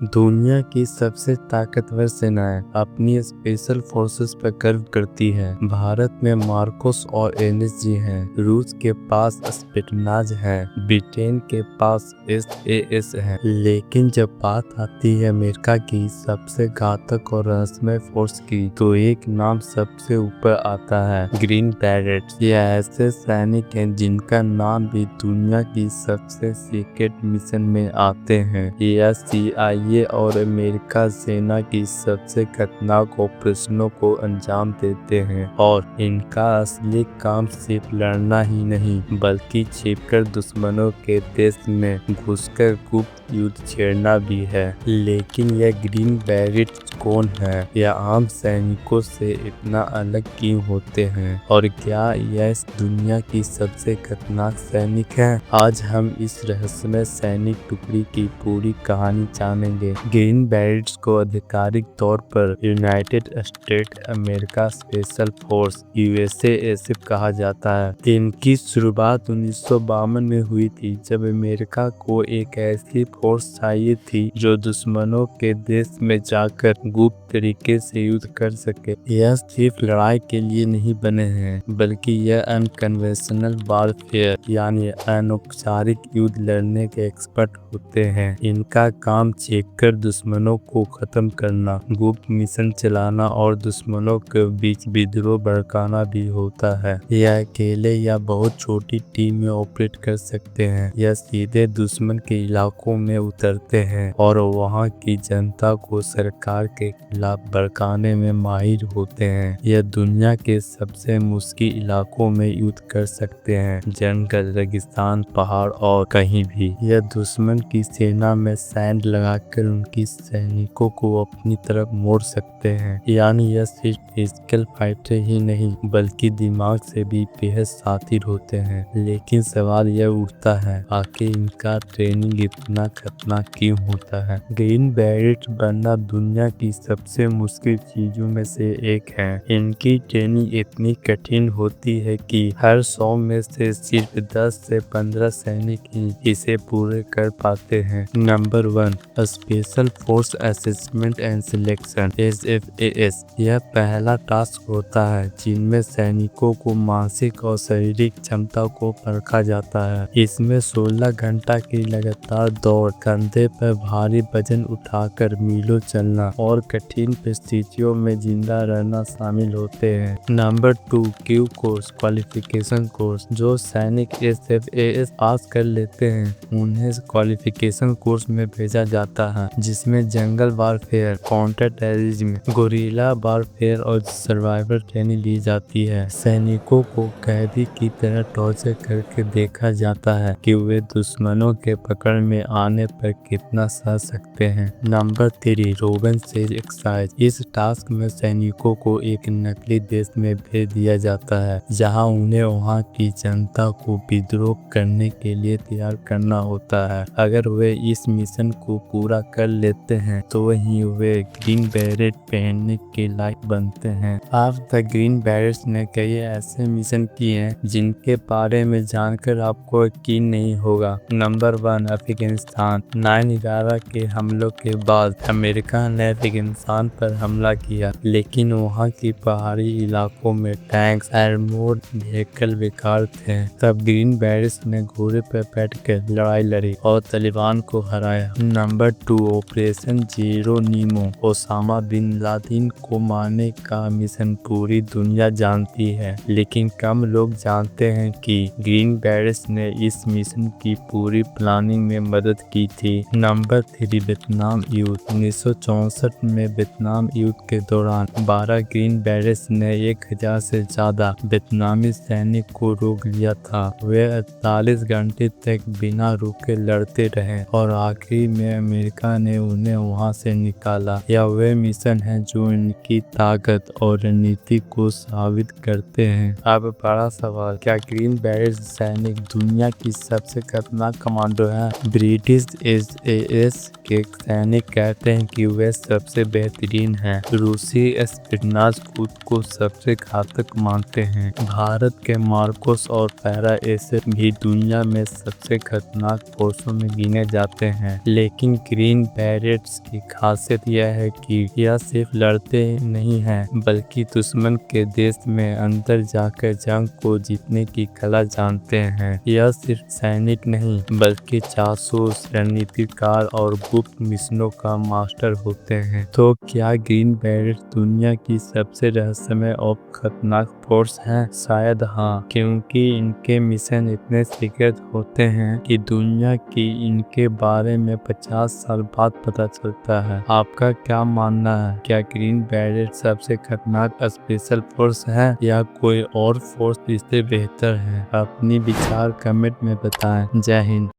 दुनिया की सबसे ताकतवर सेनाएं अपनी स्पेशल फोर्सेस पर गर्व करती हैं। भारत में मार्कोस और एनएसजी हैं, रूस के पास स्पिटनाज है, ब्रिटेन के पास एसएएस है। लेकिन जब बात आती है अमेरिका की सबसे घातक और रहस्यमय फोर्स की, तो एक नाम सबसे ऊपर आता है, ग्रीन बैरेट्स। ये ऐसे सैनिक हैं जिनका नाम भी दुनिया की सबसे सीक्रेट मिशन में आते हैं। यह CIA और अमेरिका सेना की सबसे खतरनाक ऑपरेशनों को अंजाम देते हैं, और इनका असली काम सिर्फ लड़ना ही नहीं बल्कि छिपकर दुश्मनों के देश में घुसकर गुप्त युद्ध छेड़ना भी है। लेकिन यह ग्रीन बैरेट्स कौन है? यह आम सैनिकों से इतना अलग क्यों होते हैं, और क्या यह इस दुनिया की सबसे खतरनाक सैनिक है? आज हम इस रहस्यमय सैनिक टुकड़ी की पूरी कहानी जानेंगे। ग्रीन बैरेट्स को आधिकारिक तौर पर United state America special force USAF कहा जाता है। इनकी शुरुआत 1952 में हुई थी, जब अमेरिका को एक ऐसी फोर्स चाहिए थी जो दुश्मनों के देश में जाकर गुप्त तरीके से युद्ध कर सके। यह सिर्फ लड़ाई के लिए नहीं बने हैं, बल्कि यह अनकन्वेंशनल वारफेयर यानी अनौपचारिक युद्ध लड़ने के एक्सपर्ट होते हैं। इनका काम छिपकर दुश्मनों को खत्म करना, गुप्त मिशन चलाना और दुश्मनों के बीच विद्रोह भड़काना भी होता है। यह अकेले या बहुत छोटी टीम में ऑपरेट कर सकते हैं। यह सीधे दुश्मन के इलाकों में उतरते हैं और वहां की जनता को सरकार के खिलाफ भड़काने में माहिर होते हैं। यह दुनिया के सबसे मुश्किल इलाकों में युद्ध कर सकते हैं, जंगल, रेगिस्तान, पहाड़ और कहीं भी। यह दुश्मन की सेना में सैंड लगाकर उनकी सैनिकों को अपनी तरफ मोड़ सकते हैं। यानी यह सिर्फ फिजिकल फाइटर ही नहीं बल्कि दिमाग से भी बेहद शातिर होते हैं। लेकिन सवाल यह उठता है, आखिर इनका ट्रेनिंग इतना खतरनाक क्यों होता है? ग्रीन बैरेट बनना दुनिया की सबसे मुश्किल चीजों में से एक है। इनकी ट्रेनिंग इतनी कठिन होती है कि हर 100 में से सिर्फ 10 से 15 सैनिक ही इसे पूरे कर पाते हैं। Number 1, special force assessment and selection SFAS। यह पहला टास्क होता है जिनमें सैनिकों को मानसिक और शारीरिक क्षमता को परखा जाता है। इसमें 16 घंटा की लगातार दौड़, कंधे पर भारी वजन उठाकर मीलों चलना और कठिन परिस्थितियों में जिंदा रहना शामिल होते हैं। Number 2, Q course qualification course. जो सैनिक SFAS पास कर लेते हैं उन्हें क्वालिफिकेशन कोर्स में भेजा जाता है, जिसमें jungle warfare, counter terrorism, guerrilla warfare और सर्वाइवल ट्रेनिंग ली जाती है। सैनिकों को कैदी की तरह टॉर्चर करके देखा जाता है कि वे दुश्मनों के पकड़ में आने पर कितना सह सकते हैं। नंबर 3, रोगन सेज एक्सरसाइज। इस टास्क में सैनिकों को एक नकली देश में भेज दिया जाता है, जहां उन्हें वहां की जनता को विद्रोह करने के लिए तैयार करना होता है। अगर वे इस मिशन को पूरा कर लेते हैं तो ही वे ग्रीन बैरेट पहनने के लायक बनते हैं। आज तक ग्रीन बैरेट्स ने कई ऐसे मिशन किए हैं जिनके बारे में जानकर आपको यकीन नहीं होगा। नंबर 1, अफगानिस्तान। 9/11 के हमलों के बाद अमेरिका ने अफगानिस्तान पर हमला किया, लेकिन वहां की पहाड़ी इलाकों में टैंक्स, आर्मोर्ड व्हीकल बेकार थे। तब ग्रीन बैरेट्स ने घोड़े पर बैठकर लड़ाई लड़ी और तालिबान को हराया। Number 2, operation Geronimo. Osama bin Laden को मारने का मिशन पूरी दुनिया जानती है, लेकिन कम लोग जानते हैं कि ग्रीन बैरेट्स ने इस मिशन की पूरी प्लानिंग में मदद की थी। नंबर 3, वियतनाम युद्ध। 1964 में वियतनाम युद्ध के दौरान 12 ग्रीन बैरेट्स ने 1000 से ज्यादा वियतनामी सैनिक को रोक लिया था। वे 48 घंटे तक बिना रुके लड़ते रहे और आखिर में अमेरिका ने उन्हें वहां से निकाला। यह वे मिशन है जो इनकी ताकत और रणनीति को साबित करते हैं। अब बड़ा सवाल, क्या ग्रीन बैरेट्स सैनिक दुनिया की सबसे खतरनाक कमांडो है? ब्रिटिश ISIS के सैनिक कहते हैं कि वे सबसे बेहतरीन हैं। रूसी स्पिनाच खुद को सबसे घातक मानते हैं। भारत के मार्कोस और पैरा एसर भी दुनिया में सबसे खतरनाक फोर्सों में गिने जाते हैं। लेकिन ग्रीन बैरेट्स की खासियत यह है कि यह सिर्फ लड़ते नहीं हैं बल्कि दुश्मन के देश में अंदर जाकर जंग को जीतने की कला जानते हैं। यह सिर्फ सैनिक नहीं बल्कि जासूस, रणनीतिकार और गुप्त मिशनों का मास्टर होते हैं। तो क्या ग्रीन बैरेट्स दुनिया की सबसे रहस्यमय और खतरनाक फोर्स है? शायद हाँ, क्योंकि इनके मिशन इतने सीक्रेट होते हैं कि दुनिया की इनके बारे में 50 साल बाद पता चलता है। आपका क्या मानना है? क्या ग्रीन बैरेट सबसे खतरनाक स्पेशल फोर्स है या कोई और फोर्स इससे बेहतर है? अपनी विचार कमेंट में बताएं। जय हिंद।